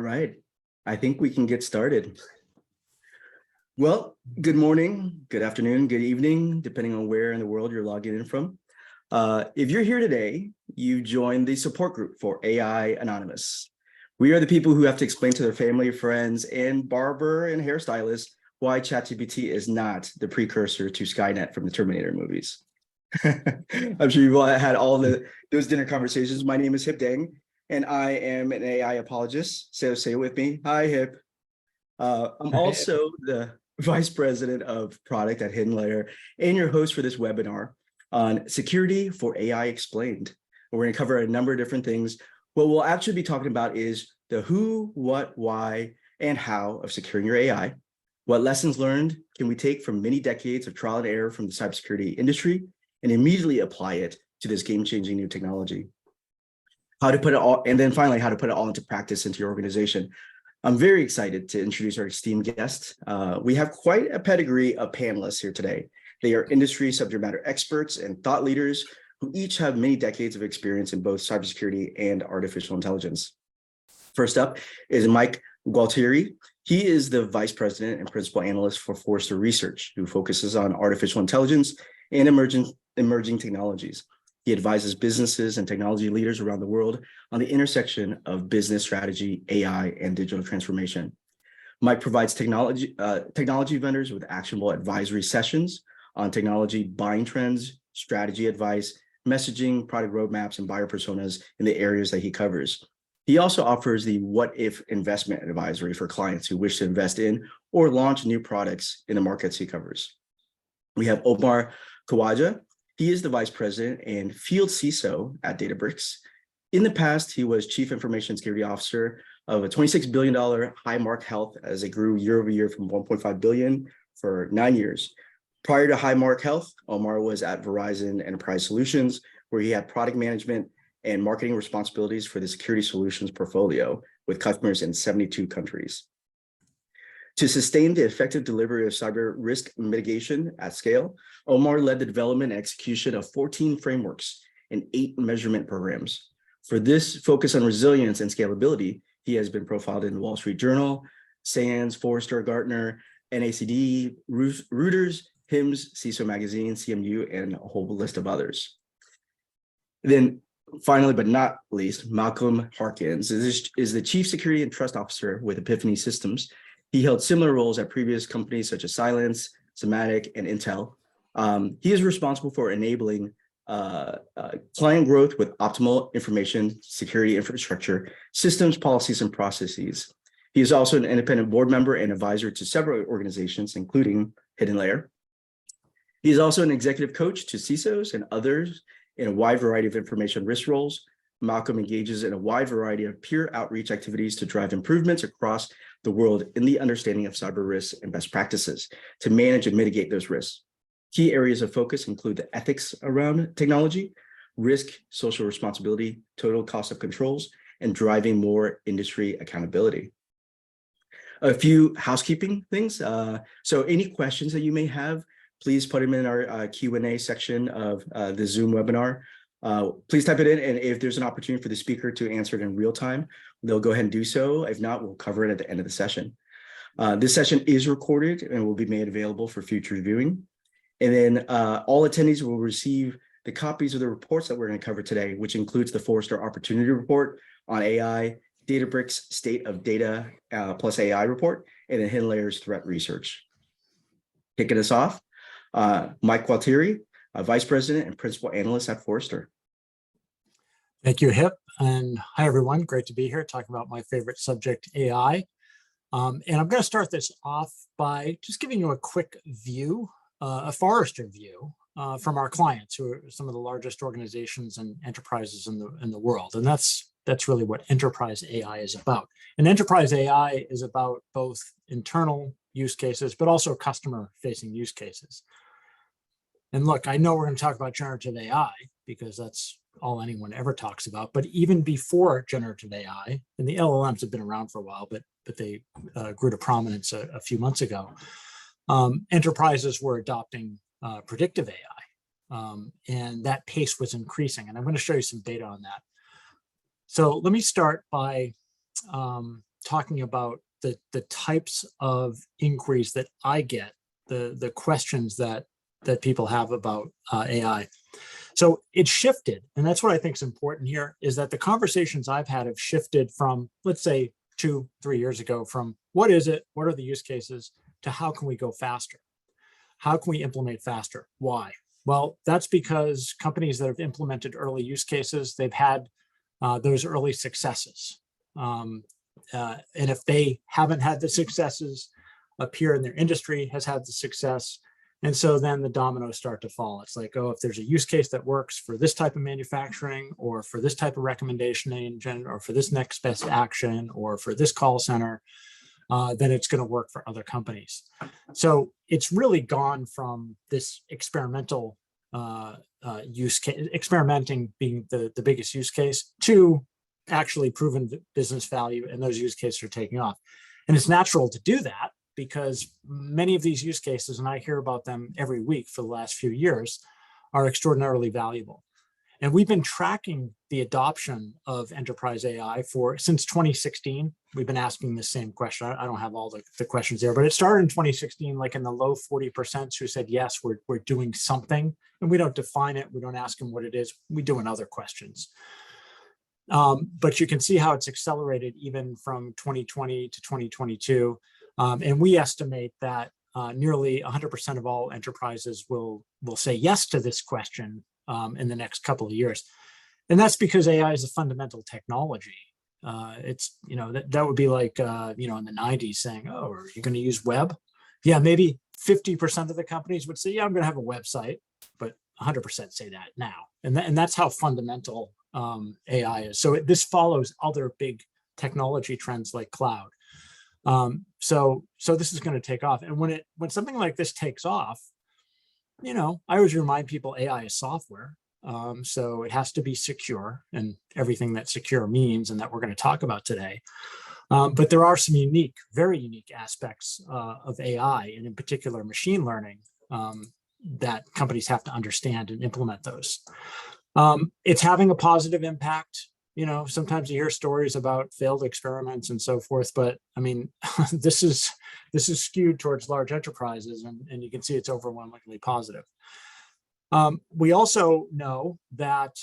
right. I think we can get started. Well, good morning, good afternoon, good evening, depending on where in the world you're logging in from. If you're here today, you joined the support group for AI Anonymous. We are the people who have to explain to their family, friends, and barber and hairstylist why ChatGPT is not the precursor to Skynet from the Terminator movies. I'm sure you've all had all those dinner conversations. My name is Hip Dang, and I am an AI apologist. So say it with me. Hi, Hip. I'm also the Vice President of Product at HiddenLayer and your host for this webinar on Security for AI Explained. We're going to cover a number of different things. What we'll actually be talking about is the who, what, why, and how of securing your AI. What lessons learned can we take from many decades of trial and error from the cybersecurity industry and immediately apply it to this game-changing new technology? How to put it all, and then finally, how to put it all into practice into your organization. I'm very excited to introduce our esteemed guests. We have quite a pedigree of panelists here today. They are industry subject matter experts and thought leaders who each have many decades of experience in both cybersecurity and artificial intelligence. First up is Mike Gualtieri. He is the Vice President and Principal Analyst for Forrester Research, who focuses on artificial intelligence and emerging technologies. He advises businesses and technology leaders around the world on the intersection of business strategy, AI, and digital transformation. Mike provides technology vendors with actionable advisory sessions on technology buying trends, strategy advice, messaging, product roadmaps, and buyer personas in the areas that he covers. He also offers the what-if investment advisory for clients who wish to invest in or launch new products in the markets he covers. We have Omar Khawaja. He is the Vice President and Field CISO at Databricks. In the past, he was Chief Information Security Officer of a $26 billion Highmark Health as it grew year over year from $1.5 billion for 9 years. Prior to Highmark Health, Omar was at Verizon Enterprise Solutions, where he had product management and marketing responsibilities for the security solutions portfolio with customers in 72 countries. To sustain the effective delivery of cyber risk mitigation at scale, Omar led the development and execution of 14 frameworks and 8 measurement programs. For this focus on resilience and scalability, he has been profiled in the Wall Street Journal, SANS, Forrester, Gartner, NACD, Reuters, HIMSS, CISO Magazine, CMU, and a whole list of others. Then finally, but not least, Malcolm Harkins is the Chief Security and Trust Officer with Epiphany Systems. He held similar roles at previous companies such as Cylance, Symantec, and Intel. He is responsible for enabling client growth with optimal information security infrastructure, systems, policies, and processes. He is also an independent board member and advisor to several organizations, including HiddenLayer. He is also an executive coach to CISOs and others in a wide variety of information risk roles. Malcolm engages in a wide variety of peer outreach activities to drive improvements across the world in the understanding of cyber risks and best practices to manage and mitigate those risks. Key areas of focus include the ethics around technology, risk, social responsibility, total cost of controls, and driving more industry accountability. A few housekeeping things. So any questions that you may have, please put them in our Q&A section of the Zoom webinar. Please type it in, and if there's an opportunity for the speaker to answer it in real time, they'll go ahead and do so. If not, we'll cover it at the end of the session. This session is recorded and will be made available for future viewing. And then all attendees will receive the copies of the reports that we're going to cover today, which includes the Forrester Opportunity Report on AI, Databricks State of Data plus AI report, and then HiddenLayer's Threat Research. Kicking us off, Mike Gualtieri, Vice President and Principal Analyst at Forrester. Thank you, Hip. And hi, everyone. Great to be here talking about my favorite subject, AI. And I'm going to start this off by just giving you a quick view, a Forrester view from our clients, who are some of the largest organizations and enterprises in the world. And that's really what enterprise AI is about. And enterprise AI is about both internal use cases, but also customer-facing use cases. And look, I know we're going to talk about generative AI because that's all anyone ever talks about. But even before generative AI, and the LLMs have been around for a while, but they grew to prominence a few months ago, enterprises were adopting predictive AI, and that pace was increasing. And I'm going to show you some data on that. So let me start by talking about the types of inquiries that I get, the questions that people have about AI. So it shifted, and that's what I think is important here, is that the conversations I've had have shifted from, let's say, 2-3 years ago, from what is it, what are the use cases, to how can we go faster? How can we implement faster? Why? Well, that's because companies that have implemented early use cases, they've had those early successes. And if they haven't had the successes, a peer in their industry has had the success. And so then the dominoes start to fall. It's like, oh, if there's a use case that works for this type of manufacturing, or for this type of recommendation engine, or for this next best action, or for this call center, then it's going to work for other companies. So it's really gone from this experimental use case, experimenting being the biggest use case, to actually proven business value, and those use cases are taking off. And it's natural to do that because many of these use cases, and I hear about them every week for the last few years, are extraordinarily valuable. And we've been tracking the adoption of enterprise AI since 2016. We've been asking the same question. I don't have all the questions there, but it started in 2016, like in the low 40% who said, yes, we're doing something. And we don't define it. We don't ask them what it is. We do in other questions. But you can see how it's accelerated even from 2020 to 2022. And we estimate that nearly 100% of all enterprises will say yes to this question in the next couple of years. And that's because AI is a fundamental technology. It's, that would be like, in the 90s saying, oh, are you going to use web? Yeah, maybe 50% of the companies would say, yeah, I'm going to have a website, but 100% say that now. And that's how fundamental AI is. So this follows other big technology trends like cloud. So this is going to take off. And when something like this takes off, I always remind people AI is software. So it has to be secure, and everything that secure means, and that we're going to talk about today. But there are some very unique aspects of AI, and in particular machine learning, that companies have to understand and implement those. It's having a positive impact. Sometimes you hear stories about failed experiments and so forth, but I mean, this is skewed towards large enterprises, and you can see it's overwhelmingly positive. We also know that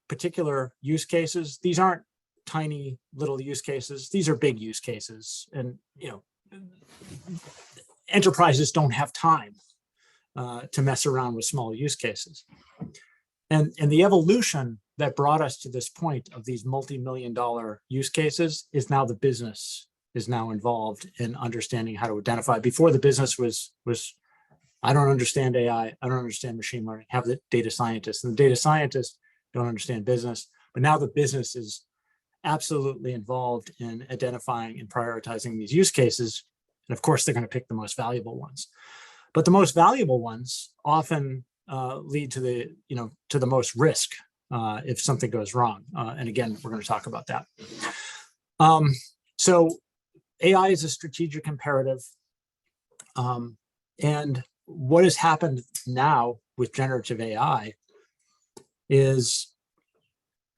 particular use cases, these aren't tiny little use cases, these are big use cases. And, enterprises don't have time to mess around with small use cases. And the evolution that brought us to this point of these multi-million-dollar use cases is now the business is now involved in understanding how to identify. Before, the business was I don't understand AI, I don't understand machine learning, have the data scientists, and the data scientists don't understand business. But now the business is absolutely involved in identifying and prioritizing these use cases. And of course, they're going to pick the most valuable ones. But the most valuable ones often lead to the most risk if something goes wrong. And again, we're going to talk about that. So AI is a strategic imperative. And what has happened now with generative AI is,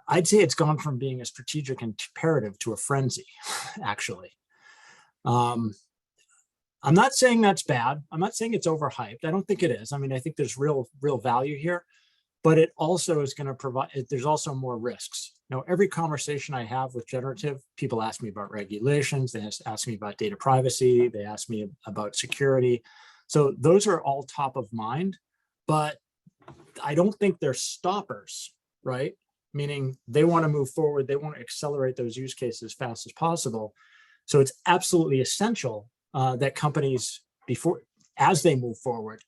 I'd say it's gone from being a strategic imperative to a frenzy, actually. I'm not saying that's bad. I'm not saying it's overhyped. I don't think it is. I mean, I think there's real value here, but it also is going to provide, there's also more risks. Now, every conversation I have with generative, people ask me about regulations, they ask me about data privacy, they ask me about security. So those are all top of mind, but I don't think they're stoppers, right? Meaning they want to move forward, they want to accelerate those use cases as fast as possible. So it's absolutely essential that companies, as they move forward,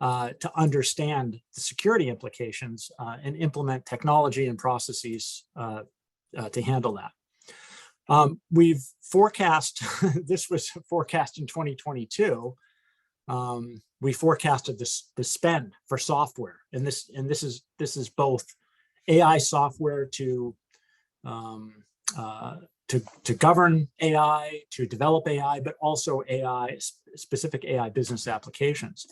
to understand the security implications and implement technology and processes to handle that. We've forecast, this was forecast in 2022. We forecasted the spend for software, and this is both AI software to govern AI, to develop AI, but also specific AI business applications.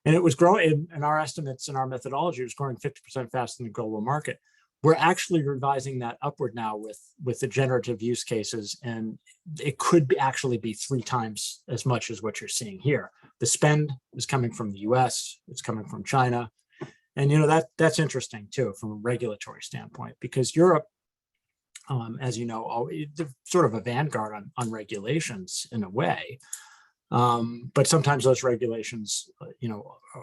And it was growing, in our estimates and our methodology, it was growing 50% faster than the global market. we're actually revising that upward now with the generative use cases, and it could actually be 3 times as much as what you're seeing here. The spend is coming from the US, it's coming from China. And that's interesting too, from a regulatory standpoint, because Europe, as you know, they're sort of a vanguard on regulations in a way. But sometimes those regulations,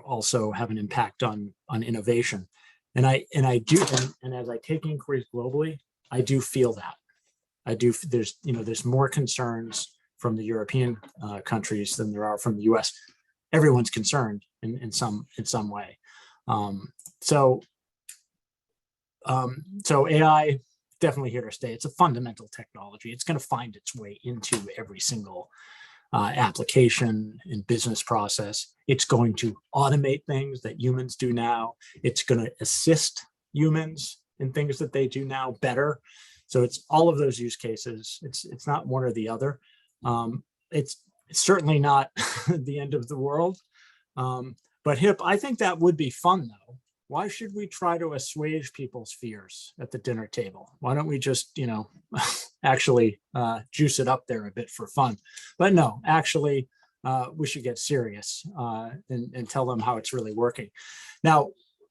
also have an impact on innovation. And as I take inquiries globally, I do feel that. There's more concerns from the European countries than there are from the US. Everyone's concerned in some way. So AI definitely here to stay. It's a fundamental technology. It's going to find its way into every single application and business process. It's going to automate things that humans do now. It's going to assist humans in things that they do now better. So it's all of those use cases. It's not one or the other. It's certainly not the end of the world. But Hip, I think that would be fun though. Why should we try to assuage people's fears at the dinner table? Why don't we just, actually juice it up there a bit for fun? But no, actually, we should get serious and tell them how it's really working. Now,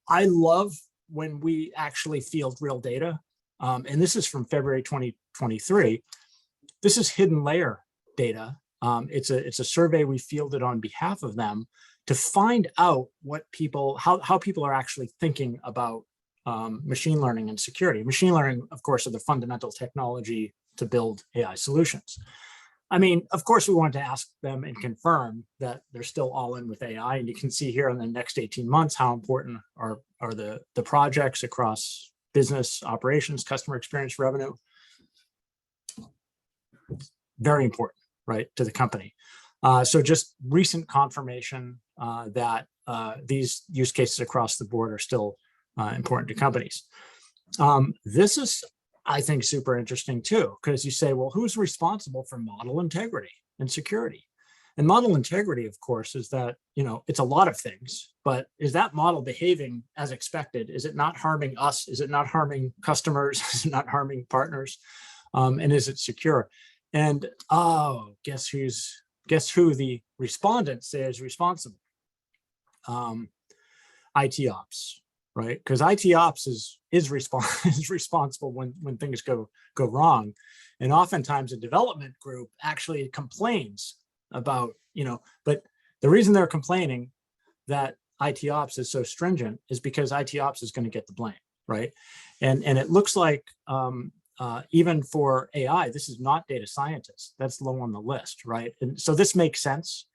I love when we actually field real data. And this is from February 2023. This is HiddenLayer data. It's a survey we fielded on behalf of them to find out how people are actually thinking about machine learning and security. Machine learning, of course, are the fundamental technology to build AI solutions. I mean, of course, we want to ask them and confirm that they're still all in with AI. And you can see here in the next 18 months how important are the projects across business operations, customer experience, revenue. Very important, right, to the company. So just recent confirmation that these use cases across the board are still important to companies. This is, I think, super interesting too, because you say, well, who's responsible for model integrity and security? And model integrity, of course, is that, it's a lot of things, but is that model behaving as expected? Is it not harming us? Is it not harming customers? Is it not harming partners? And is it secure? And guess who the respondents say is responsible? IT ops, right? Because IT ops is responsible when things go wrong. And oftentimes a development group actually complains about, but the reason they're complaining that IT ops is so stringent is because IT ops is going to get the blame, right? And it looks like even for AI, this is not data scientists. That's low on the list, right? And so this makes sense.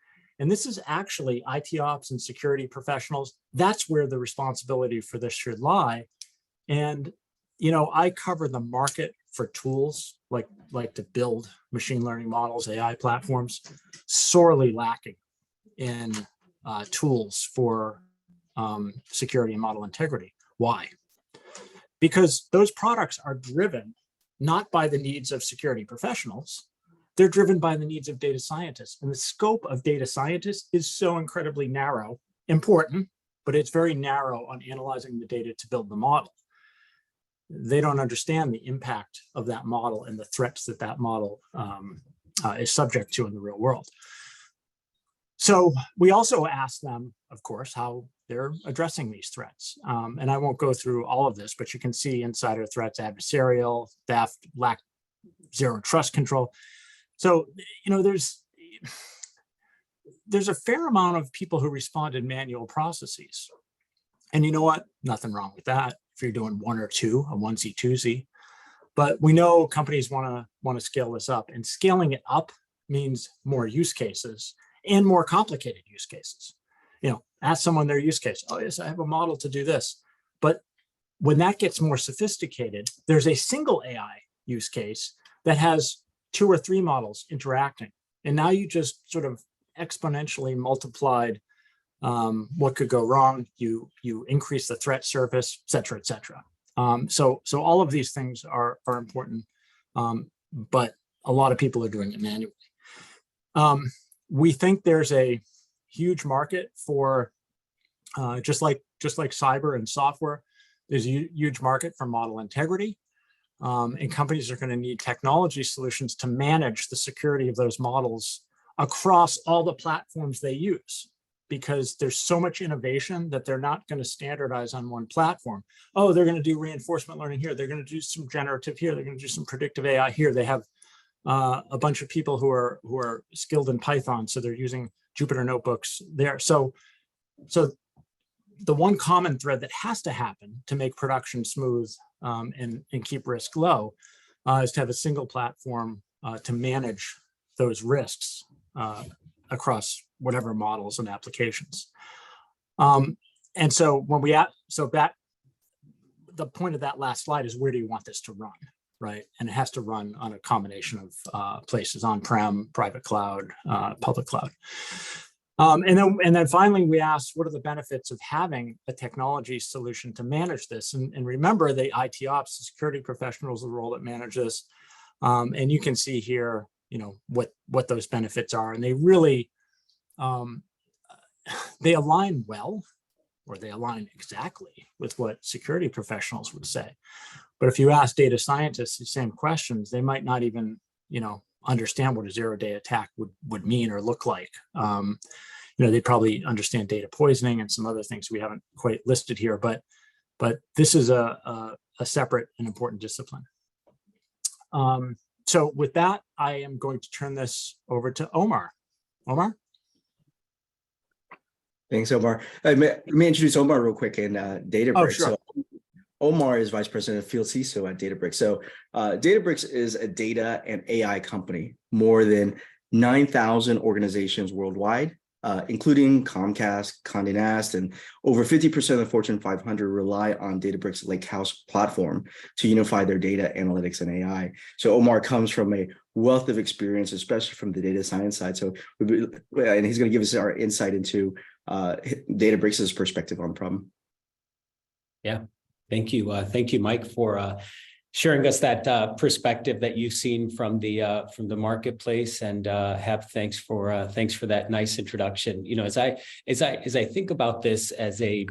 And this is actually IT ops and security professionals. That's where the responsibility for this should lie. And, I cover the market for tools like to build machine learning models, AI platforms, sorely lacking in tools for security and model integrity. Why? Because those products are driven not by the needs of security professionals, they're driven by the needs of data scientists. And the scope of data scientists is so incredibly narrow, important, but it's very narrow on analyzing the data to build the model. They don't understand the impact of that model and the threats that model is subject to in the real world. So we also ask them, of course, how they're addressing these threats. And I won't go through all of this, but you can see insider threats, adversarial, theft, lack, zero trust control. So, there's a fair amount of people who respond in manual processes. And you know what? Nothing wrong with that if you're doing one or two, a onesie, twosie. But we know companies want to scale this up, and scaling it up means more use cases and more complicated use cases. Ask someone their use case. Oh, yes, I have a model to do this. But when that gets more sophisticated, there's a single AI use case that has 2 or 3 models interacting. And now you just sort of exponentially multiplied what could go wrong. You increase the threat surface, et cetera, et cetera. So all of these things are important, but a lot of people are doing it manually. We think there's a huge market for just like cyber and software. There's a huge market for model integrity, and companies are going to need technology solutions to manage the security of those models across all the platforms they use, because there's so much innovation that they're not going to standardize on one platform. Oh, they're going to do reinforcement learning here. They're going to do some generative here. They're going to do some predictive AI here. They have a bunch of people who are skilled in Python, so they're using Jupyter notebooks there. So the one common thread that has to happen to make production smooth and keep risk low is to have a single platform to manage those risks across whatever models and applications. And so when we the point of that last slide is, where do you want this to run, right? And it has to run on a combination of places: on-prem, private cloud, public cloud. And then finally, we asked, what are the benefits of having a technology solution to manage this? And remember, the IT ops, the security professionals, the role that manage this. And you can see here, what those benefits are. And they really, they align well, or they align exactly with what security professionals would say. But if you ask data scientists the same questions, they might not even, understand what a zero-day attack would mean or look like. They probably understand data poisoning and some other things we haven't quite listed here, but this is a separate and important discipline. So with that, I am going to turn this over to Omar. Omar? Thanks, Omar. Let me introduce Omar real quick in Databricks. Oh, sure. So Omar is Vice President of Field CISO at Databricks. So Databricks is a data and AI company, more than 9,000 organizations worldwide, including Comcast, Condé Nast, and over 50% of the Fortune 500 rely on Databricks Lakehouse platform to unify their data, analytics, and AI. So Omar comes from a wealth of experience, especially from the data science side. So, and he's going to give us our insight into Databricks' perspective on the problem. Yeah. Thank you. Thank you, Mike, for sharing us that perspective that you've seen from the marketplace. And thanks for that nice introduction. As I think about this as a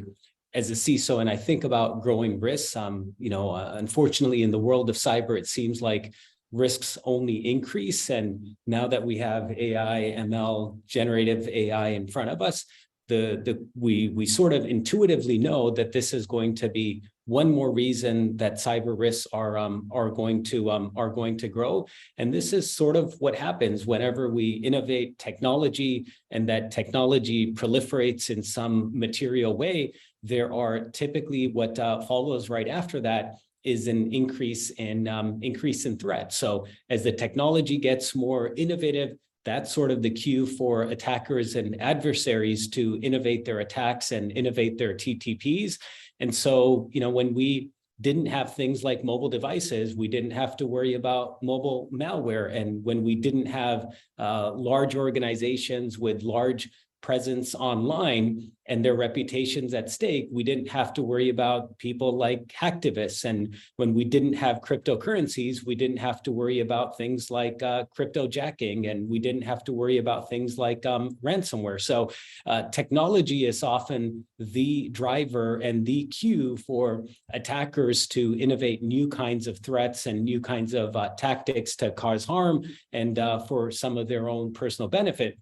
CISO, and I think about growing risks, unfortunately, in the world of cyber, it seems like risks only increase. And now that we have AI, ML, generative AI in front of us, we sort of intuitively know that this is going to be one more reason that cyber risks are going to grow. And this is sort of what happens whenever we innovate technology and that technology proliferates in some material way. There are typically what follows right after that is an increase in threat. So as the technology gets more innovative, that's sort of the cue for attackers and adversaries to innovate their attacks and innovate their TTPs. And so, when we didn't have things like mobile devices, we didn't have to worry about mobile malware. And when we didn't have large organizations with large presence online and their reputations at stake, we didn't have to worry about people like hacktivists. And when we didn't have cryptocurrencies, we didn't have to worry about things like cryptojacking, and we didn't have to worry about things like ransomware. So technology is often the driver and the cue for attackers to innovate new kinds of threats and new kinds of tactics to cause harm and for some of their own personal benefit.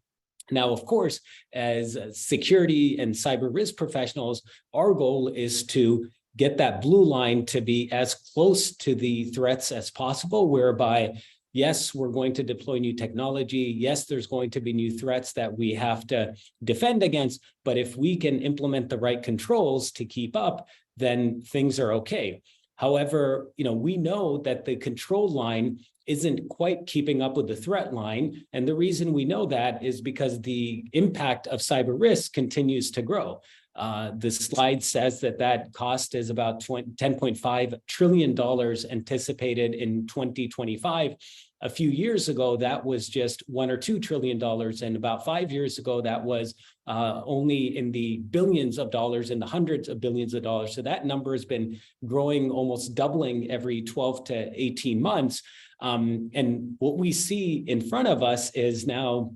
Now, of course, as security and cyber risk professionals, our goal is to get that blue line to be as close to the threats as possible, whereby, yes, we're going to deploy new technology. Yes, there's going to be new threats that we have to defend against. But if we can implement the right controls to keep up, then things are okay. However, we know that the control line isn't quite keeping up with the threat line. And the reason we know that is because the impact of cyber risk continues to grow. The slide says that cost is about $10.5 trillion anticipated in 2025. A few years ago, that was just $1 or $2 trillion. And about 5 years ago, that was only in the billions of dollars, in the hundreds of billions of dollars. So that number has been growing, almost doubling every 12 to 18 months. And what we see in front of us is now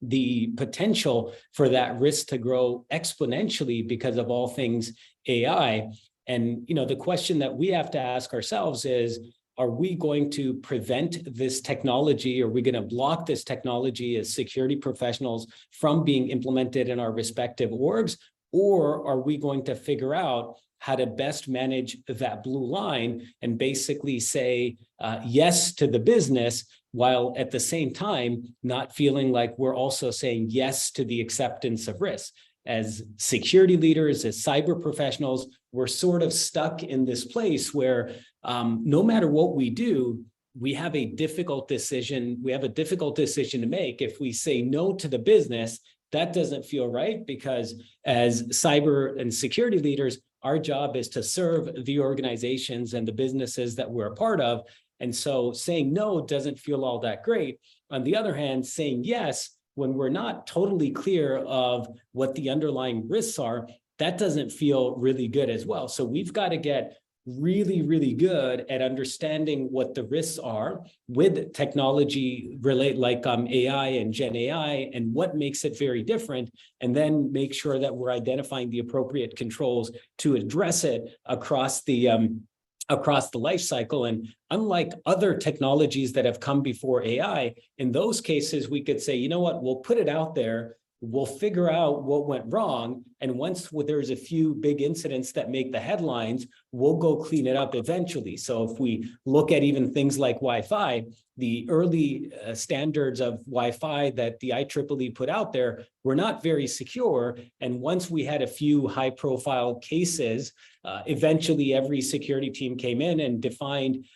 the potential for that risk to grow exponentially because of all things AI. And, the question that we have to ask ourselves is, are we going to prevent this technology? Are we going to block this technology as security professionals from being implemented in our respective orgs? Or are we going to figure out how to best manage that blue line and basically say yes to the business, while at the same time not feeling like we're also saying yes to the acceptance of risk? As security leaders, as cyber professionals, we're sort of stuck in this place where no matter what we do, we have a difficult decision. We have a difficult decision to make. If we say no to the business, that doesn't feel right, because as cyber and security leaders, our job is to serve the organizations and the businesses that we're a part of. And so saying no doesn't feel all that great. On the other hand, saying yes, when we're not totally clear of what the underlying risks are, that doesn't feel really good as well. So we've got to get really, really good at understanding what the risks are with technology like AI and Gen AI, and what makes it very different, and then make sure that we're identifying the appropriate controls to address it across the life cycle. And unlike other technologies that have come before AI, in those cases, we could say, you know what, we'll put it out there, we'll figure out what went wrong. And once there's a few big incidents that make the headlines, we'll go clean it up eventually. So if we look at even things like Wi-Fi, the early standards of Wi-Fi that the IEEE put out there were not very secure. And once we had a few high-profile cases, eventually every security team came in and defined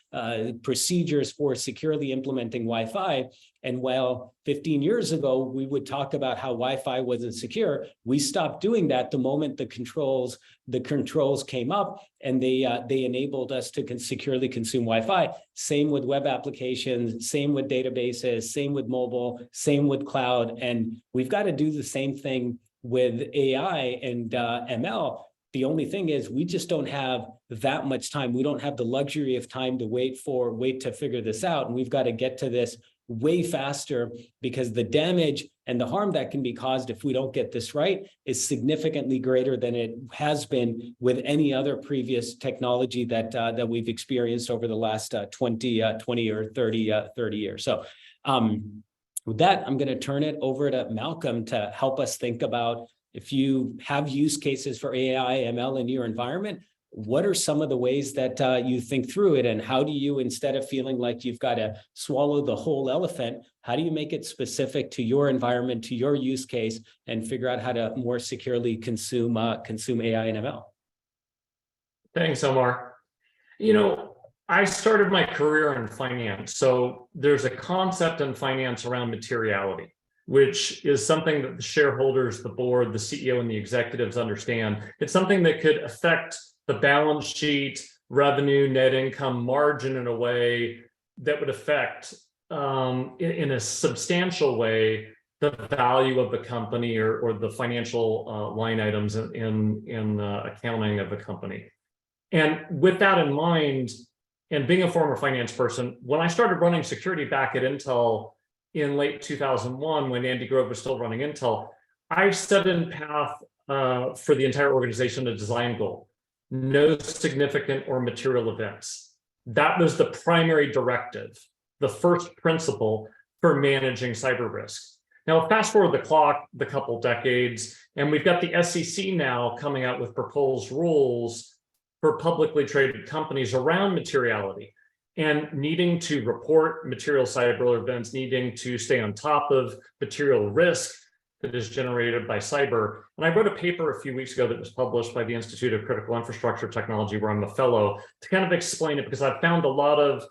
procedures for securely implementing Wi-Fi. And while 15 years ago, we would talk about how Wi-Fi wasn't secure, we stopped doing that the moment the controls came up, and they enabled us to securely consume Wi-Fi. Same with web applications, same with databases, same with mobile, same with cloud. And we've got to do the same thing with AI and ML. The only thing is we just don't have that much time. We don't have the luxury of time to wait to figure this out. And we've got to get to this way faster, because the damage and the harm that can be caused if we don't get this right is significantly greater than it has been with any other previous technology that we've experienced over the last 20 or 30 years. So with that, I'm going to turn it over to Malcolm to help us think about, if you have use cases for AI, ML in your environment, what are some of the ways that you think through it, and how do you, instead of feeling like you've got to swallow the whole elephant, how do you make it specific to your environment, to your use case, and figure out how to more securely consume AI and ML? Thanks, Omar. I started my career in finance, so there's a concept in finance around materiality, which is something that the shareholders, the board, the CEO, and the executives understand. It's something that could affect the balance sheet, revenue, net income, margin in a way that would affect, in a substantial way, the value of the company or the financial line items in accounting of the company. And with that in mind, and being a former finance person, when I started running security back at Intel in late 2001, when Andy Grove was still running Intel, I set in path for the entire organization a design goal: no significant or material events. That was the primary directive, the first principle for managing cyber risk. Now, fast forward the clock the couple decades, and we've got the SEC now coming out with proposed rules for publicly traded companies around materiality, and needing to report material cyber events, needing to stay on top of material risk that is generated by cyber. And I wrote a paper a few weeks ago that was published by the Institute of Critical Infrastructure Technology, where I'm a fellow, to kind of explain it, because I've found a lot of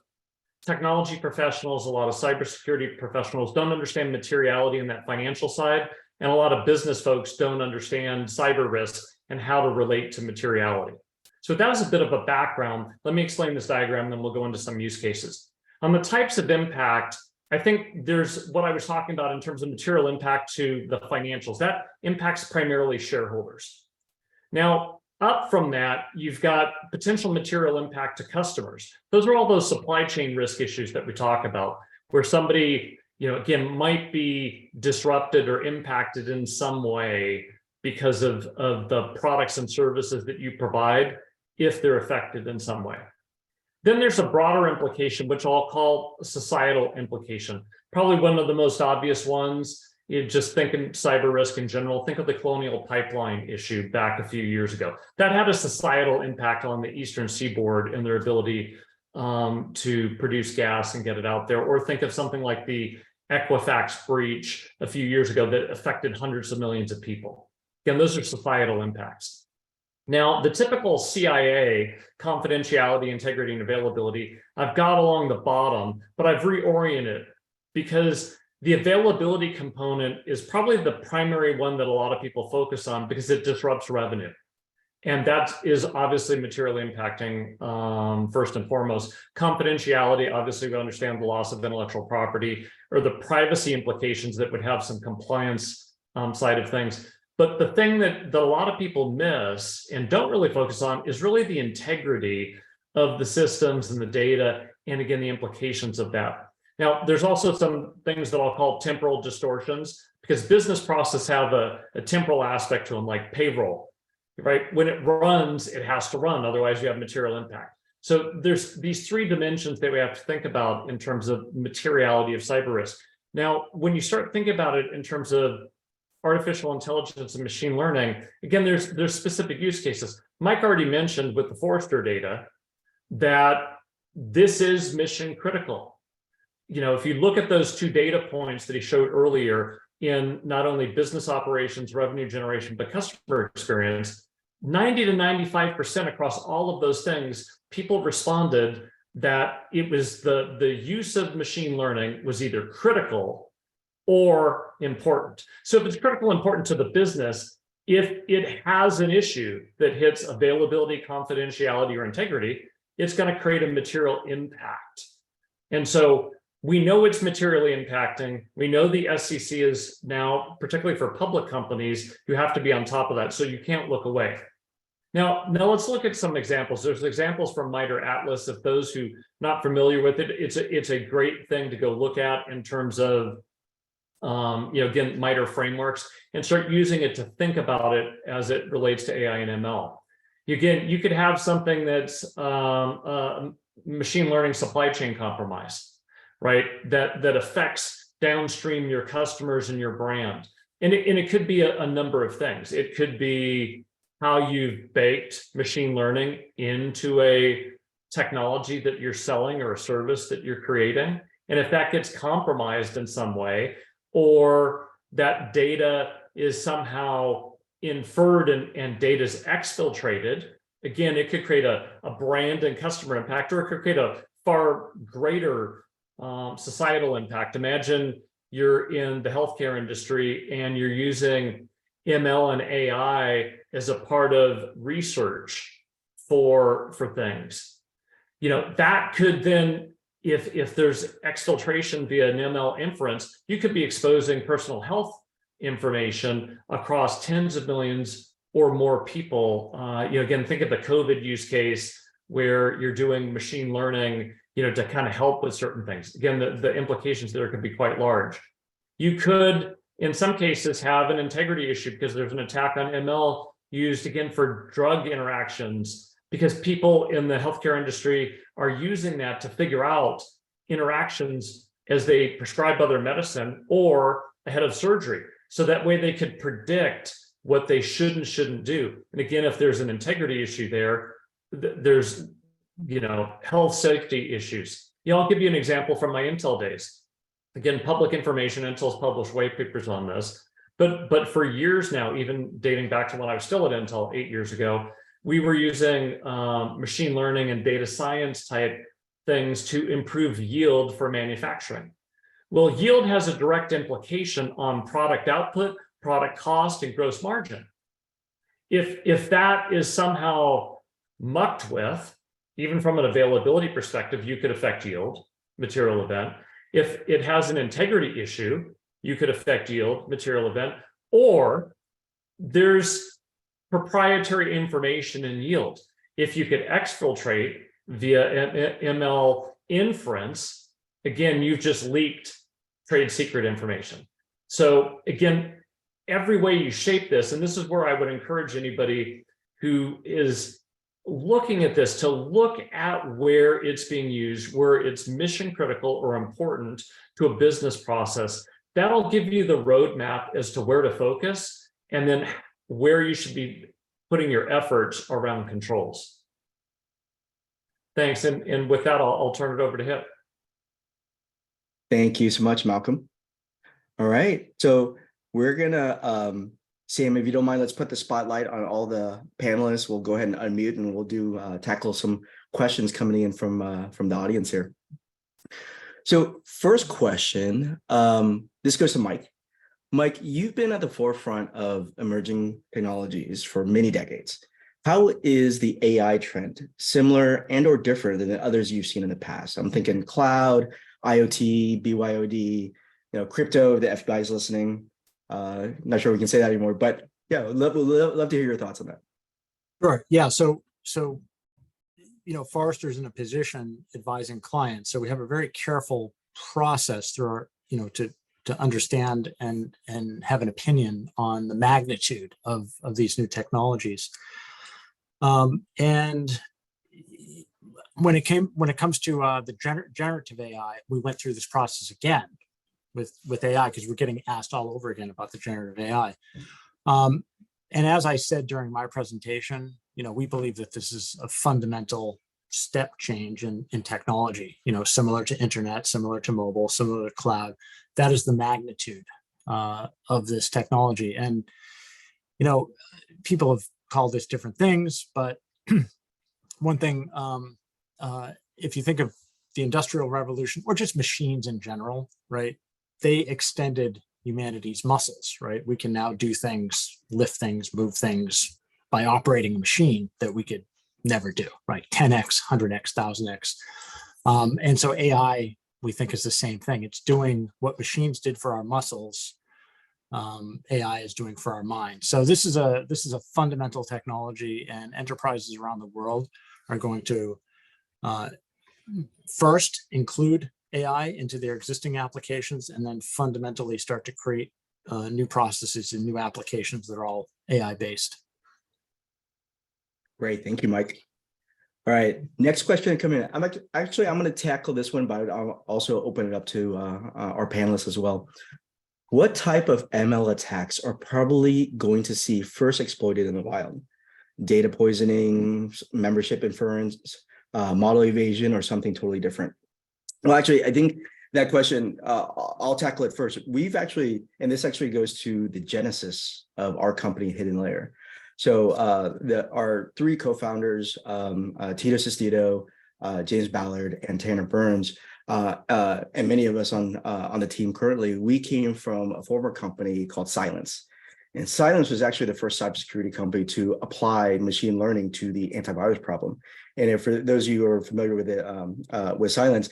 technology professionals, a lot of cybersecurity professionals don't understand materiality in that financial side, and a lot of business folks don't understand cyber risk and how to relate to materiality. So that was a bit of a background. Let me explain this diagram, then we'll go into some use cases. On the types of impact, I think there's what I was talking about in terms of material impact to the financials. That impacts primarily shareholders. Now, up from that, you've got potential material impact to customers. Those are all those supply chain risk issues that we talk about, where somebody, again, might be disrupted or impacted in some way because of the products and services that you provide. if they're affected in some way. Then there's a broader implication, which I'll call a societal implication. Probably one of the most obvious ones, you just think in cyber risk in general, think of the Colonial Pipeline issue back a few years ago. That had a societal impact on the Eastern Seaboard and their ability to produce gas and get it out there. Or think of something like the Equifax breach a few years ago that affected hundreds of millions of people. Again, those are societal impacts. Now, the typical CIA, confidentiality, integrity, and availability, I've got along the bottom, but I've reoriented because the availability component is probably the primary one that a lot of people focus on because it disrupts revenue. And that is obviously materially impacting, first and foremost. Confidentiality, obviously we understand the loss of intellectual property or the privacy implications that would have some compliance side of things. But the thing that a lot of people miss and don't really focus on is really the integrity of the systems and the data, and again, the implications of that. Now, there's also some things that I'll call temporal distortions, because business processes have a temporal aspect to them, like payroll, right? When it runs, it has to run, otherwise you have material impact. So there's these three dimensions that we have to think about in terms of materiality of cyber risk. Now, when you start thinking about it in terms of artificial intelligence and machine learning, again, there's specific use cases. Mike already mentioned with the Forrester data that this is mission critical. You know, if you look at those two data points that he showed earlier in not only business operations, revenue generation, but customer experience, 90 to 95% across all of those things, people responded that it was the use of machine learning was either critical or important. So if it's critical and important to the business, if it has an issue that hits availability, confidentiality, or integrity, it's going to create a material impact. And so we know it's materially impacting. We know the SEC is now, particularly for public companies, you have to be on top of that, so you can't look away. Now let's look at some examples. There's examples from MITRE Atlas. If those who not familiar with it, it's a great thing to go look at in terms of again, MITRE frameworks, and start using it to think about it as it relates to AI and ML. Again, you could have something that's machine learning supply chain compromise, right? That affects downstream your customers and your brand. And it could be a number of things. It could be how you've baked machine learning into a technology that you're selling or a service that you're creating. And if that gets compromised in some way, or that data is somehow inferred and data is exfiltrated, again, it could create a brand and customer impact, or it could create a far greater societal impact. Imagine you're in the healthcare industry and you're using ML and AI as a part of research for things. You know, that could then, if there's exfiltration via an ML inference, you could be exposing personal health information across tens of millions or more people. Again, think of the COVID use case where you're doing machine learning, to kind of help with certain things. Again, the implications there could be quite large. You could, in some cases, have an integrity issue because there's an attack on ML used, again, for drug interactions, because people in the healthcare industry are using that to figure out interactions as they prescribe other medicine or ahead of surgery. So that way they could predict what they should and shouldn't do. And again, if there's an integrity issue there, there's, health safety issues. I'll give you an example from my Intel days. Again, public information, Intel's published white papers on this, but for years now, even dating back to when I was still at Intel 8 years ago, we were using machine learning and data science type things to improve yield for manufacturing. Well, yield has a direct implication on product output, product cost, and gross margin. If that is somehow mucked with, even from an availability perspective, you could affect yield, material event. If it has an integrity issue, you could affect yield, material event, or there's proprietary information in yield. If you could exfiltrate via ML inference, again, you've just leaked trade secret information. So again, every way you shape this, and this is where I would encourage anybody who is looking at this, to look at where it's being used, where it's mission critical or important to a business process. That'll give you the roadmap as to where to focus and then where you should be putting your efforts around controls. Thanks. And with that, I'll turn it over to Hip. Thank you so much, Malcolm. All right, so we're gonna, Sam, if you don't mind, let's put the spotlight on all the panelists. We'll go ahead and unmute and we'll do tackle some questions coming in from the audience here. So first question, this goes to Mike. Mike, you've been at the forefront of emerging technologies for many decades. How is the AI trend similar and or different than the others you've seen in the past? I'm thinking cloud, IoT, BYOD, crypto, the FBI is listening. Not sure we can say that anymore, but yeah, love to hear your thoughts on that. Sure. Yeah. So Forrester's in a position advising clients. So we have a very careful process through our, to understand and have an opinion on the magnitude of these new technologies. And when it comes to the generative AI, we went through this process again with AI because we're getting asked all over again about the generative AI. And as I said during my presentation, we believe that this is a fundamental step change in technology, similar to internet, similar to mobile, similar to cloud. That is the magnitude of this technology. And, people have called this different things, but one thing, if you think of the Industrial Revolution or just machines in general, right? They extended humanity's muscles, right? We can now do things, lift things, move things by operating a machine that we could never do, right? 10x, 100x, 1000x. And so AI, we think, is the same thing. It's doing what machines did for our muscles. AI is doing for our mind. So this is a fundamental technology, and enterprises around the world are going to first include AI into their existing applications, and then fundamentally start to create new processes and new applications that are all AI based. Great, thank you, Mike. All right, next question coming in. I'm going to tackle this one, but I'll also open it up to our panelists as well. What type of ML attacks are probably going to see first exploited in the wild? Data poisoning, membership inference, model evasion, or something totally different? Well, actually, I think that question, I'll tackle it first. We've actually, and this actually goes to the genesis of our company, HiddenLayer. So our three co-founders, Tito Sestito, James Ballard, and Tanner Burns, and many of us on the team currently, we came from a former company called Cylance. And Cylance was actually the first cybersecurity company to apply machine learning to the antivirus problem. And if for those of you who are familiar with it, with Cylance,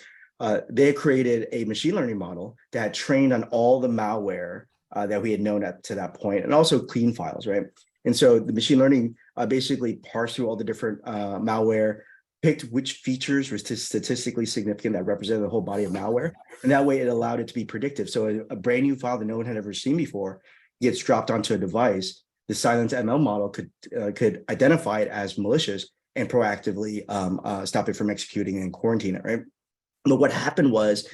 they created a machine learning model that trained on all the malware that we had known up to that point, and also clean files, right? And so the machine learning basically parsed through all the different malware, picked which features were statistically significant that represented the whole body of malware. And that way it allowed it to be predictive. So a brand new file that no one had ever seen before gets dropped onto a device. The Cylance ML model could identify it as malicious and proactively stop it from executing and quarantine it, right? But what happened was,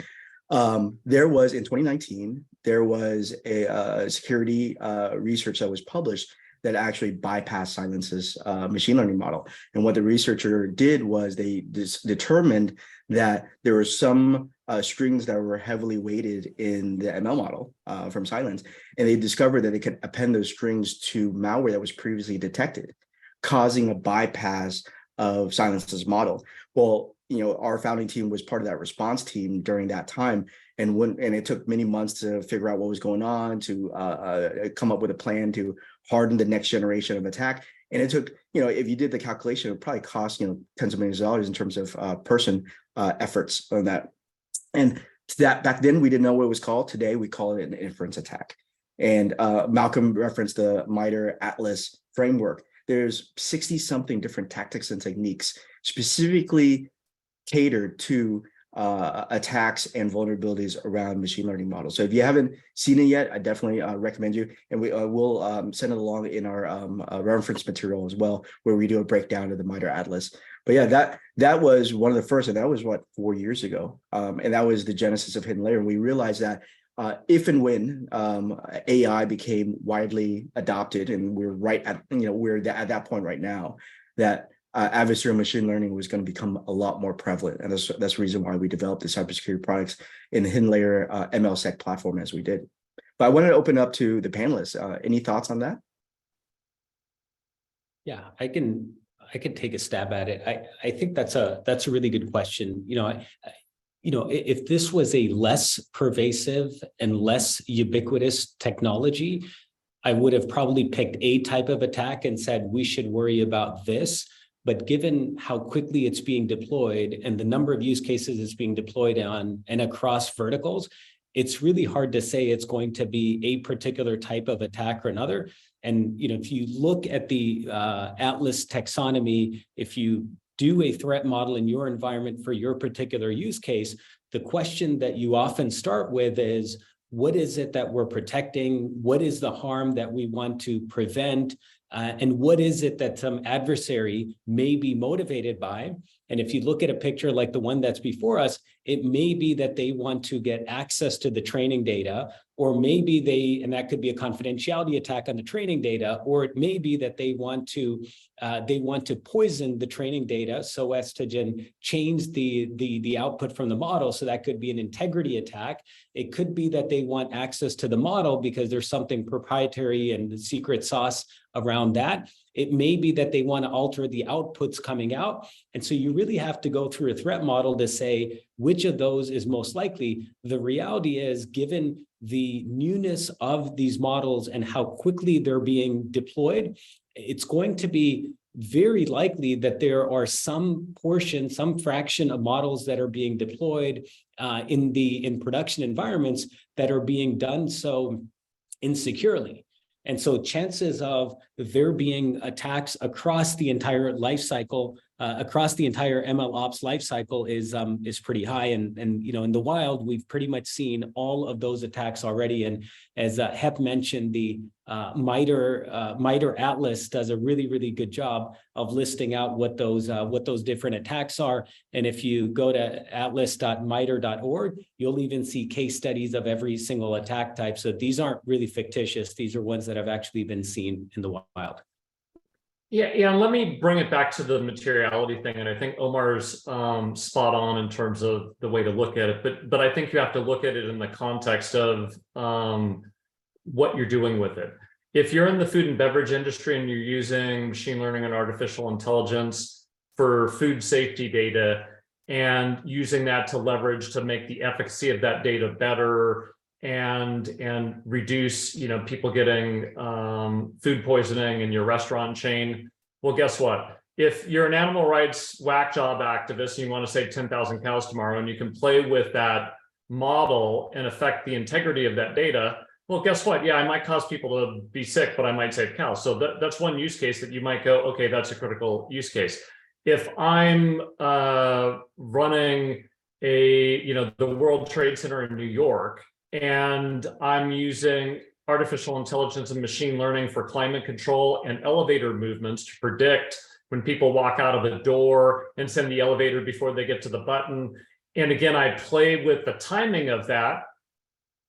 there was in 2019, there was a security research that was published that actually bypassed Cylance's machine learning model. And what the researcher did was they determined that there were some strings that were heavily weighted in the ML model from Cylance, and they discovered that they could append those strings to malware that was previously detected, causing a bypass of Cylance's model. Well, our founding team was part of that response team during that time. And it took many months to figure out what was going on, to come up with a plan to harden the next generation of attack. And it took, if you did the calculation, it would probably cost, tens of millions of dollars in terms of person efforts on that. And that back then we didn't know what it was called. Today we call it an inference attack. And Malcolm referenced the MITRE Atlas framework. There's 60 something different tactics and techniques specifically catered to attacks and vulnerabilities around machine learning models. So if you haven't seen it yet, I definitely recommend you. And we will send it along in our reference material as well, where we do a breakdown of the MITRE Atlas. But yeah, that was one of the first, and that was what, 4 years ago. And that was the genesis of HiddenLayer. And we realized that if and when AI became widely adopted, and we're right at, we're at that point right now, that adversarial machine learning was going to become a lot more prevalent. And that's the reason why we developed the cybersecurity products in the HiddenLayer MLSec platform as we did. But I wanted to open up to the panelists. Any thoughts on that? Yeah, I can take a stab at it. I think that's a really good question. If this was a less pervasive and less ubiquitous technology, I would have probably picked a type of attack and said, we should worry about this. But given how quickly it's being deployed and the number of use cases it's being deployed on and across verticals, it's really hard to say it's going to be a particular type of attack or another. And if you look at the Atlas taxonomy, if you do a threat model in your environment for your particular use case, the question that you often start with is, what is it that we're protecting? What is the harm that we want to prevent? And what is it that some adversary may be motivated by? And if you look at a picture like the one that's before us, it may be that they want to get access to the training data, or maybe and that could be a confidentiality attack on the training data, or it may be that they want to poison the training data so as to change the output from the model. So that could be an integrity attack. It could be that they want access to the model because there's something proprietary and the secret sauce around that. It may be that they want to alter the outputs coming out. And so you really have to go through a threat model to say which of those is most likely. The reality is, given the newness of these models and how quickly they're being deployed, it's going to be very likely that there are some fraction of models that are being deployed in production environments that are being done so insecurely. And so chances of there being attacks across the entire life cycle, across the entire ML ops life cycle is pretty high. And in the wild, we've pretty much seen all of those attacks already. And as Hep mentioned, the MITRE Atlas does a really, really good job of listing out what those different attacks are. And if you go to atlas.mitre.org, you'll even see case studies of every single attack type. So these aren't really fictitious. These are ones that have actually been seen in the wild. Yeah, and let me bring it back to the materiality thing. And I think Omar's spot on in terms of the way to look at it. But I think you have to look at it in the context of what you're doing with it. If you're in the food and beverage industry and you're using machine learning and artificial intelligence for food safety data and using that to leverage to make the efficacy of that data better and reduce people getting food poisoning in your restaurant chain, well, guess what? If you're an animal rights whack job activist and you want to save 10,000 cows tomorrow and you can play with that model and affect the integrity of that data, well, guess what? Yeah, I might cause people to be sick, but I might save cows. So that's one use case that you might go, okay, that's a critical use case. If I'm running the World Trade Center in New York, and I'm using artificial intelligence and machine learning for climate control and elevator movements to predict when people walk out of a door and send the elevator before they get to the button. And again, I play with the timing of that.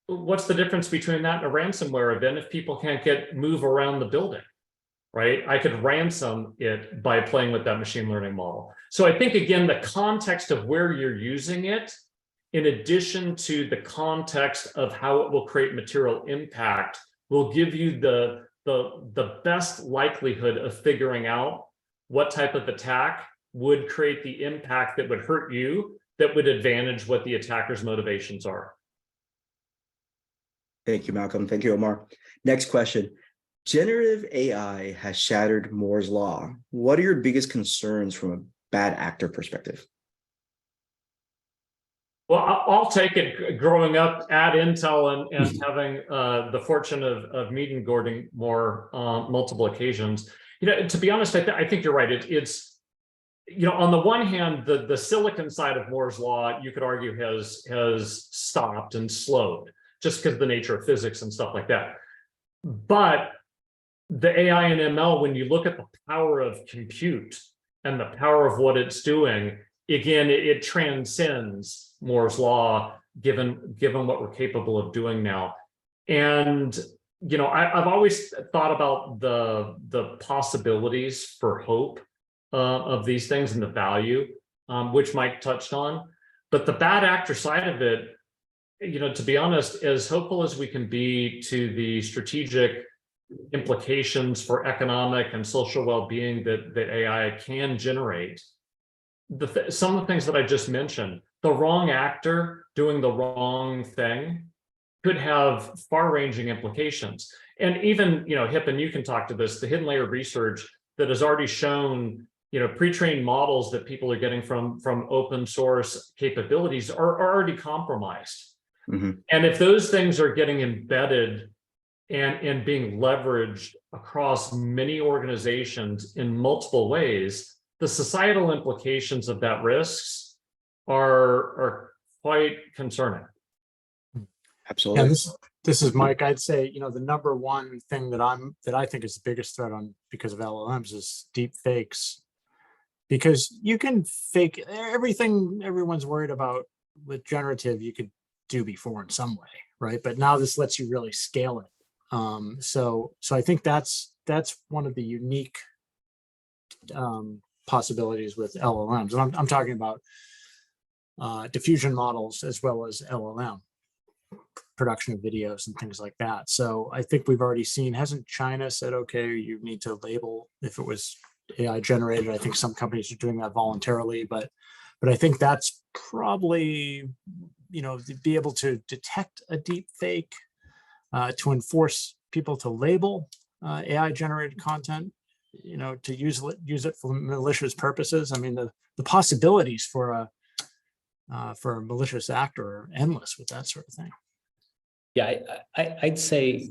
What's the difference between that and a ransomware event if people can't move around the building, right? I could ransom it by playing with that machine learning model. So I think, again, the context of where you're using it, in addition to the context of how it will create material impact, will give you the best likelihood of figuring out what type of attack would create the impact that would hurt you, that would advantage what the attacker's motivations are. Thank you, Malcolm. Thank you, Omar. Next question. Generative AI has shattered Moore's law. What are your biggest concerns from a bad actor perspective? Well, I'll take it. Growing up at Intel and having the fortune of meeting Gordon Moore multiple occasions, to be honest, I think you're right. It's on the one hand, the silicon side of Moore's law, you could argue has stopped and slowed just because of the nature of physics and stuff like that. But the AI and ML, when you look at the power of compute and the power of what it's doing, again, it transcends Moore's law, given what we're capable of doing now. And I've always thought about the possibilities for hope of these things and the value, which Mike touched on. But the bad actor side of it, to be honest, as hopeful as we can be to the strategic implications for economic and social well-being that AI can generate, some of the things that I just mentioned, the wrong actor doing the wrong thing could have far-ranging implications. And even, Hip, and you can talk to this, the hidden layer research that has already shown, pre-trained models that people are getting from open source capabilities are already compromised. Mm-hmm. And if those things are getting embedded and being leveraged across many organizations in multiple ways, the societal implications of that risks are quite concerning. Absolutely. Yeah, this is Mike. I'd say, the number one thing that I think is the biggest threat because of LLMs is deep fakes. Because you can fake everything everyone's worried about with generative, you could do before in some way, right? But now this lets you really scale it. So I think that's one of the unique possibilities with LLMs. And I'm talking about diffusion models as well as LLM production of videos and things like that. So I think we've already seen, hasn't China said, okay, you need to label if it was AI generated? I think some companies are doing that voluntarily, but I think that's probably, to be able to detect a deep fake, to enforce people to label AI generated content, to use it for malicious purposes. I mean, the possibilities for a malicious actor are endless with that sort of thing. Yeah, I'd say,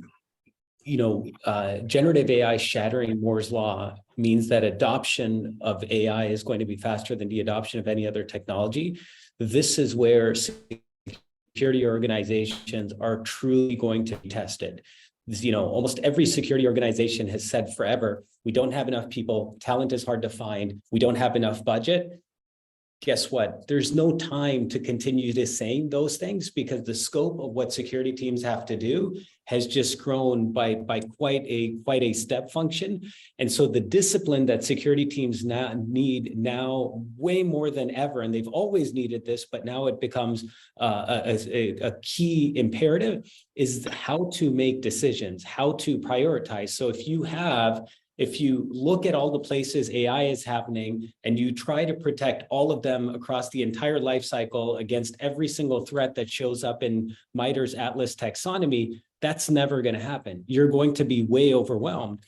generative AI shattering Moore's law means that adoption of AI is going to be faster than the adoption of any other technology. This is where security organizations are truly going to be tested. Almost every security organization has said forever, we don't have enough people, talent is hard to find, we don't have enough budget. Guess what? There's no time to continue to saying those things because the scope of what security teams have to do has just grown by quite a step function. And so the discipline that security teams now need way more than ever, and they've always needed this, but now it becomes a key imperative, is how to make decisions, how to prioritize. So if you look at all the places AI is happening and you try to protect all of them across the entire life cycle against every single threat that shows up in MITRE's Atlas taxonomy, that's never going to happen. You're going to be way overwhelmed.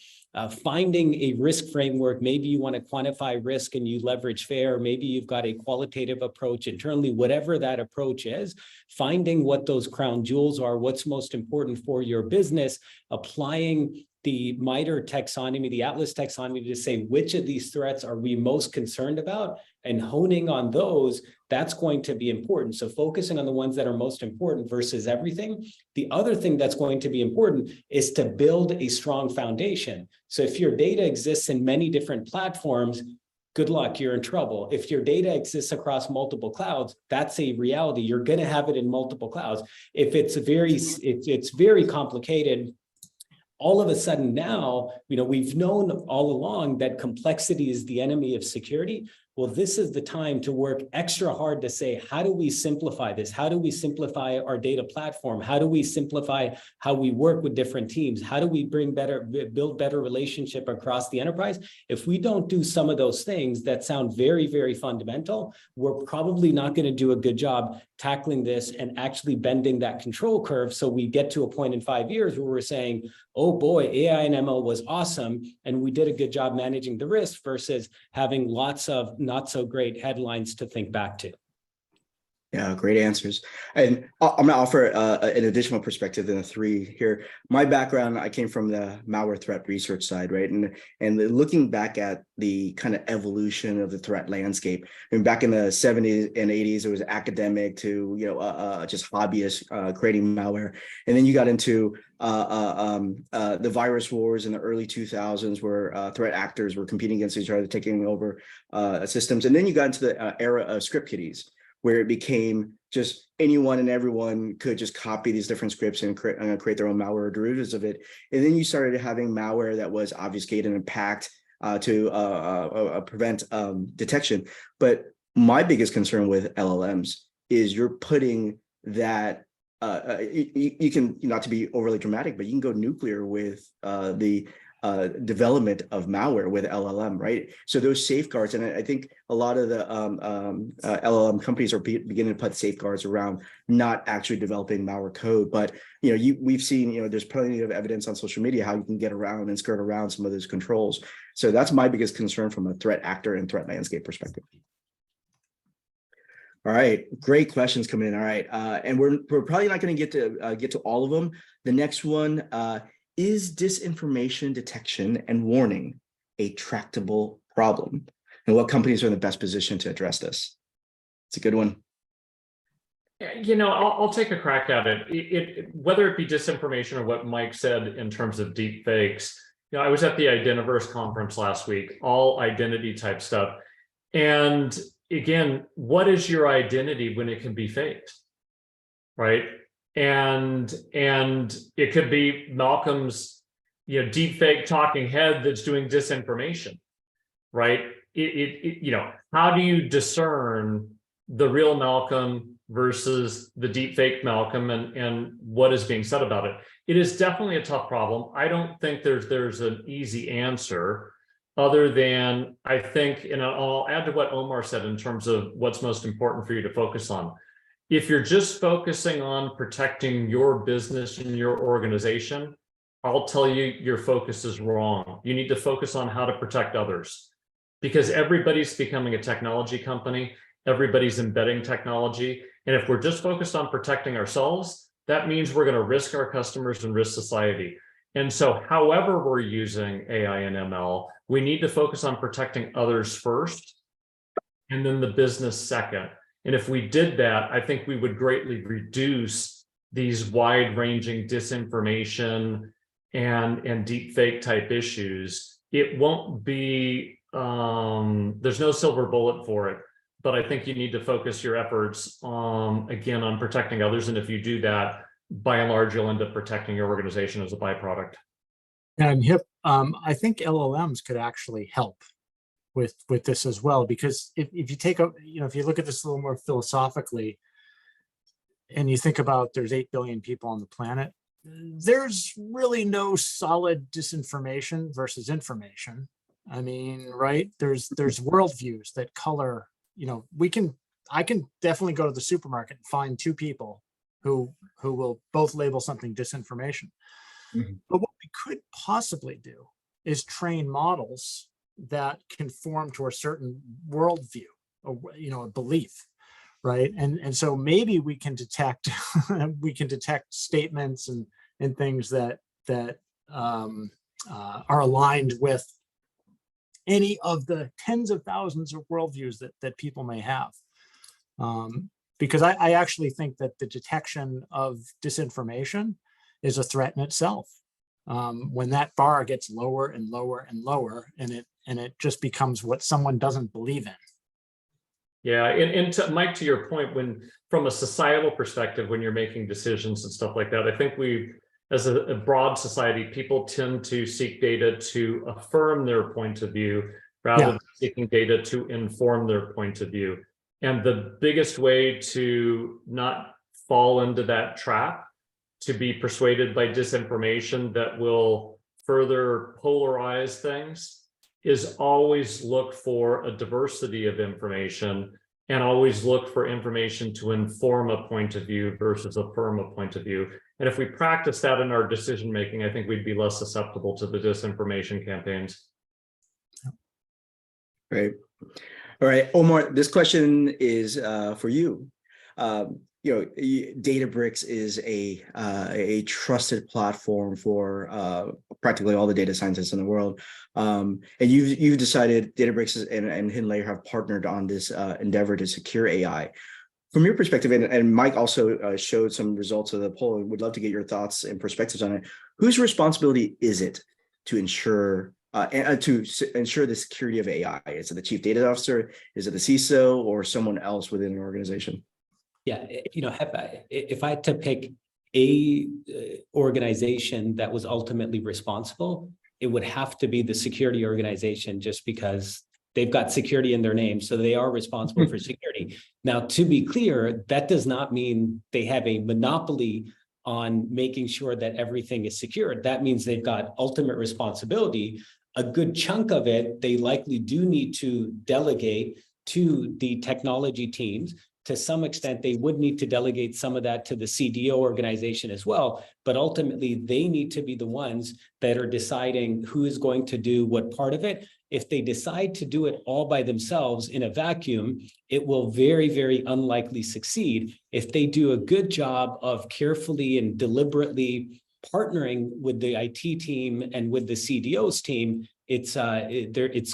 Finding a risk framework, maybe you want to quantify risk and you leverage FAIR, maybe you've got a qualitative approach internally, whatever that approach is, finding what those crown jewels are, what's most important for your business, applying the MITRE taxonomy, the Atlas taxonomy, to say which of these threats are we most concerned about and honing on those, that's going to be important. So focusing on the ones that are most important versus everything. The other thing that's going to be important is to build a strong foundation. So if your data exists in many different platforms, good luck, you're in trouble. If your data exists across multiple clouds, that's a reality. You're going to have it in multiple clouds. If it's very complicated, all of a sudden now, we've known all along that complexity is the enemy of security. Well, this is the time to work extra hard to say, how do we simplify this? How do we simplify our data platform? How do we simplify how we work with different teams? How do we build better relationship across the enterprise? If we don't do some of those things that sound very, very fundamental, we're probably not going to do a good job tackling this and actually bending that control curve. So we get to a point in 5 years where we're saying, oh boy, AI and ML was awesome, and we did a good job managing the risk versus having lots of not so great headlines to think back to. Yeah, great answers. And I'm going to offer an additional perspective than the three here. My background, I came from the malware threat research side, right? And looking back at the kind of evolution of the threat landscape, I mean, back in the 70s and 80s, it was academic to, just hobbyists creating malware. And then you got into the virus wars in the early 2000s where threat actors were competing against each other, taking over systems. And then you got into the era of script kiddies, where it became just anyone and everyone could just copy these different scripts and create their own malware or derivatives of it. And then you started having malware that was obfuscated and packed to prevent detection. But my biggest concern with LLMs is you're putting that, you can, not to be overly dramatic, but you can go nuclear with the development of malware with LLM, right? So those safeguards, and I think a lot of the LLM companies are beginning to put safeguards around not actually developing malware code. But we've seen, there's plenty of evidence on social media how you can get around and skirt around some of those controls. So that's my biggest concern from a threat actor and threat landscape perspective. All right, great questions coming in. All right, and we're probably not going to get to all of them. The next one. Is disinformation detection and warning a tractable problem? And what companies are in the best position to address this? It's a good one. I'll take a crack at it. Whether it be disinformation or what Mike said in terms of deep fakes, I was at the Identiverse conference last week, all identity type stuff. And again, what is your identity when it can be faked, right? And it could be Malcolm's, deep fake talking head that's doing disinformation, right? How do you discern the real Malcolm versus the deep fake Malcolm and what is being said about it? It is definitely a tough problem. I don't think there's an easy answer other than I think, and I'll add to what Omar said in terms of what's most important for you to focus on. If you're just focusing on protecting your business and your organization, I'll tell you your focus is wrong. You need to focus on how to protect others, because everybody's becoming a technology company. Everybody's embedding technology. And if we're just focused on protecting ourselves, that means we're going to risk our customers and risk society. And so however we're using AI and ML, we need to focus on protecting others first, and then the business second. And if we did that, I think we would greatly reduce these wide-ranging disinformation and deep fake type issues. It won't be, there's no silver bullet for it, but I think you need to focus your efforts again, on protecting others. And if you do that, by and large, you'll end up protecting your organization as a byproduct. And I think LLMs could actually help with this as well, because if you take if you look at this a little more philosophically, and you think about there's 8 billion people on the planet, there's really no solid disinformation versus information. I mean, right? There's worldviews that color. I can definitely go to the supermarket and find two people who will both label something disinformation. Mm-hmm. But what we could possibly do is train models that conform to a certain worldview, a belief, right? And so maybe we can detect statements and things that are aligned with any of the tens of thousands of worldviews that people may have. Because I actually think that the detection of disinformation is a threat in itself. When that bar gets lower and lower and lower, and it just becomes what someone doesn't believe in. Yeah, and Mike, to your point, from a societal perspective, when you're making decisions and stuff like that, I think as a broad society, people tend to seek data to affirm their point of view rather than seeking data to inform their point of view. And the biggest way to not fall into that trap, to be persuaded by disinformation that will further polarize things, is always look for a diversity of information and always look for information to inform a point of view versus affirm a point of view. And if we practice that in our decision making, I think we'd be less susceptible to the disinformation campaigns. Great. All right, Omar, this question is for you. Databricks is a trusted platform for practically all the data scientists in the world. And you've decided Databricks and HiddenLayer have partnered on this endeavor to secure AI. From your perspective, and Mike also showed some results of the poll, and would love to get your thoughts and perspectives on it. Whose responsibility is it to ensure the security of AI? Is it the chief data officer? Is it the CISO or someone else within an organization? Yeah, if I had to pick a organization that was ultimately responsible, it would have to be the security organization, just because they've got security in their name, so they are responsible for security. Now, to be clear, that does not mean they have a monopoly on making sure that everything is secured. That means they've got ultimate responsibility. A good chunk of it, they likely do need to delegate to the technology teams. To some extent, they would need to delegate some of that to the CDO organization as well, but ultimately they need to be the ones that are deciding who is going to do what part of it. If they decide to do it all by themselves in a vacuum, it will very, very unlikely succeed. If they do a good job of carefully and deliberately partnering with the IT team and with the CDO's team, it's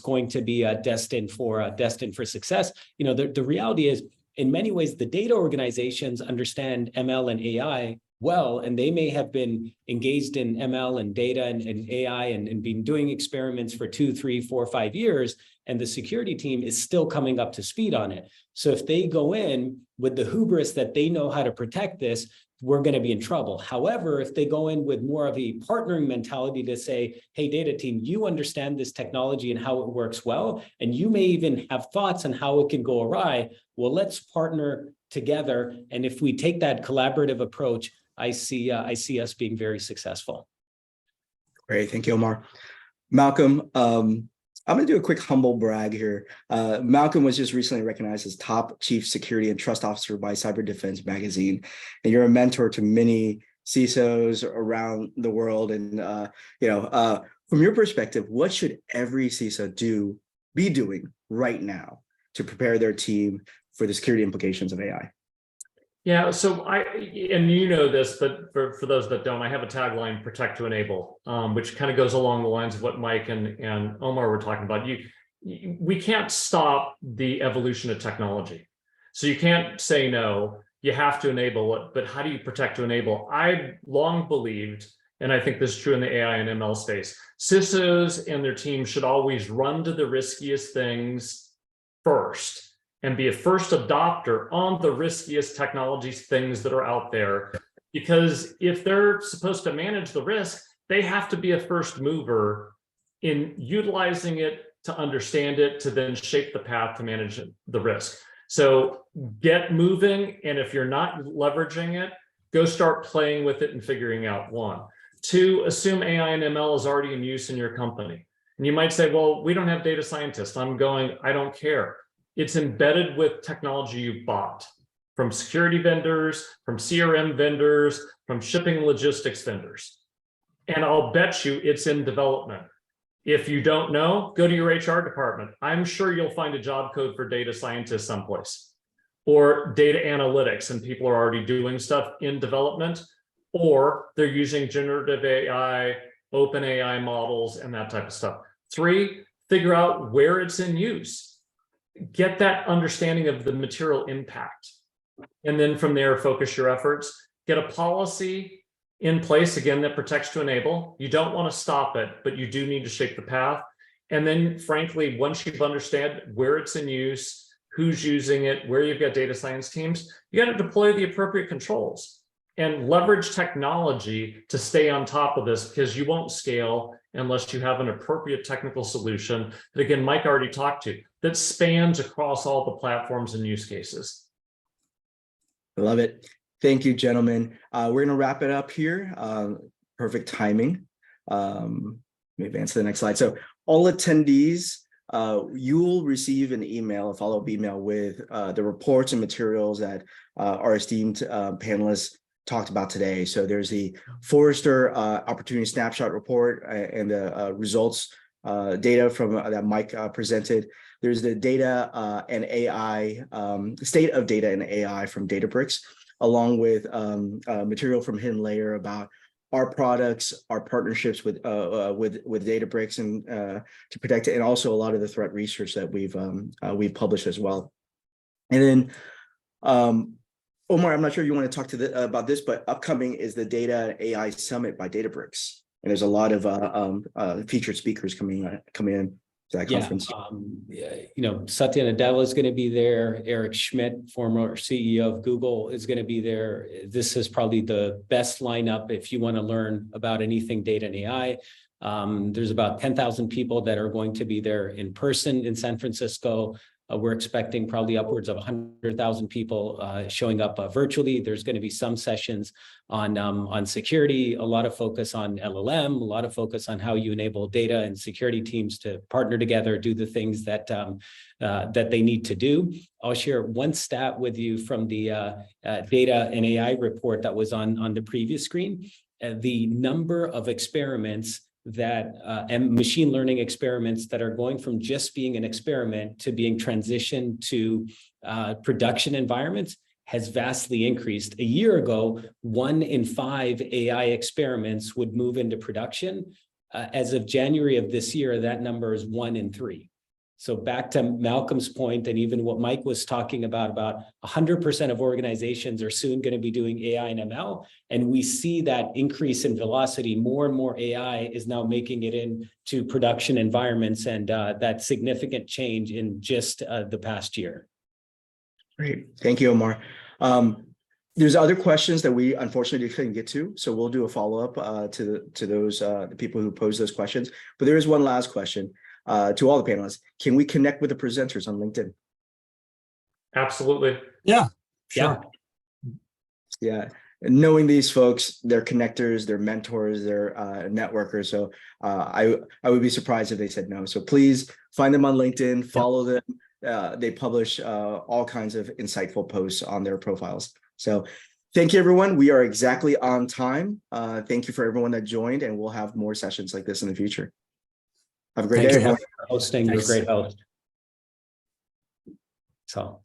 going to be destined for success. The reality is, in many ways, the data organizations understand ML and AI well, and they may have been engaged in ML and data and AI and been doing experiments for 2, 3, 4, 5 years, and the security team is still coming up to speed on it. So if they go in with the hubris that they know how to protect this, we're going to be in trouble. However, if they go in with more of a partnering mentality to say, hey, data team, you understand this technology and how it works well, and you may even have thoughts on how it can go awry, well, let's partner together. And if we take that collaborative approach, I see us being very successful. Great, thank you, Omar. Malcolm, I'm going to do a quick humble brag here. Malcolm was just recently recognized as top chief security and trust officer by Cyber Defense magazine, and you're a mentor to many CISOs around the world. And from your perspective, what should every CISO be doing right now to prepare their team for the security implications of AI? Yeah, so and you know this, but for those that don't, I have a tagline, protect to enable, which kind of goes along the lines of what Mike and Omar were talking about. We can't stop the evolution of technology. So you can't say no, you have to enable it, but how do you protect to enable? I've long believed, and I think this is true in the AI and ML space, CISOs and their teams should always run to the riskiest things first and be a first adopter on the riskiest technologies things that are out there. Because if they're supposed to manage the risk, they have to be a first mover in utilizing it, to understand it, to then shape the path to manage the risk. So get moving, and if you're not leveraging it, go start playing with it and figuring out. 1. 2, assume AI and ML is already in use in your company. And you might say, well, we don't have data scientists. I don't care. It's embedded with technology you've bought from security vendors, from CRM vendors, from shipping logistics vendors. And I'll bet you it's in development. If you don't know, go to your HR department. I'm sure you'll find a job code for data scientists someplace, or data analytics, and people are already doing stuff in development, or they're using generative AI, open AI models, and that type of stuff. 3, figure out where it's in use. Get that understanding of the material impact. And then from there, focus your efforts. Get a policy in place, again, that protects to enable. You don't want to stop it, but you do need to shape the path. And then, frankly, once you've understood where it's in use, who's using it, where you've got data science teams, you got to deploy the appropriate controls and leverage technology to stay on top of this, because you won't scale unless you have an appropriate technical solution that, again, Mike already talked to, that spans across all the platforms and use cases. I love it. Thank you, gentlemen. We're going to wrap it up here. Perfect timing. Let me advance to the next slide. So all attendees, you will receive an email, a follow-up email with the reports and materials that our esteemed panelists talked about today. So there's the Forrester Opportunity Snapshot Report and the results data from that Mike presented. There's the data and AI, state of data and AI from Databricks, along with material from HiddenLayer about our products, our partnerships with Databricks and to protect it, and also a lot of the threat research that we've published as well. And then Omar, I'm not sure you want to talk to about this, but upcoming is the Data AI Summit by Databricks, and there's a lot of featured speakers coming in to that conference. Satya Nadella is going to be there. Eric Schmidt, former CEO of Google, is going to be there. This is probably the best lineup if you want to learn about anything data and AI. There's about 10,000 people that are going to be there in person in San Francisco. We're expecting probably upwards of 100,000 people showing up virtually. There's going to be some sessions on security, a lot of focus on LLM, a lot of focus on how you enable data and security teams to partner together, do the things that that they need to do. I'll share one stat with you from the data and AI report that was on the previous screen. The number of experiments that and machine learning experiments that are going from just being an experiment to being transitioned to production environments has vastly increased. A year ago, 1 in 5 AI experiments would move into production. As of January of this year, that number is 1 in 3. So back to Malcolm's point, and even what Mike was talking about 100% of organizations are soon going to be doing AI and ML. And we see that increase in velocity. More and more AI is now making it into production environments, and that significant change in just the past year. Great. Thank you, Omar. There's other questions that we unfortunately couldn't get to, so we'll do a follow-up to those the people who posed those questions. But there is one last question. To all the panelists, can we connect with the presenters on LinkedIn? Absolutely. Yeah, sure. Yeah. Knowing these folks, they're connectors, they're mentors, they're networkers. So I would be surprised if they said no. So please find them on LinkedIn, follow them. They publish all kinds of insightful posts on their profiles. So thank you, everyone. We are exactly on time. Thank you for everyone that joined, and we'll have more sessions like this in the future. Have a great day. Thank you for hosting. You're a great host. So.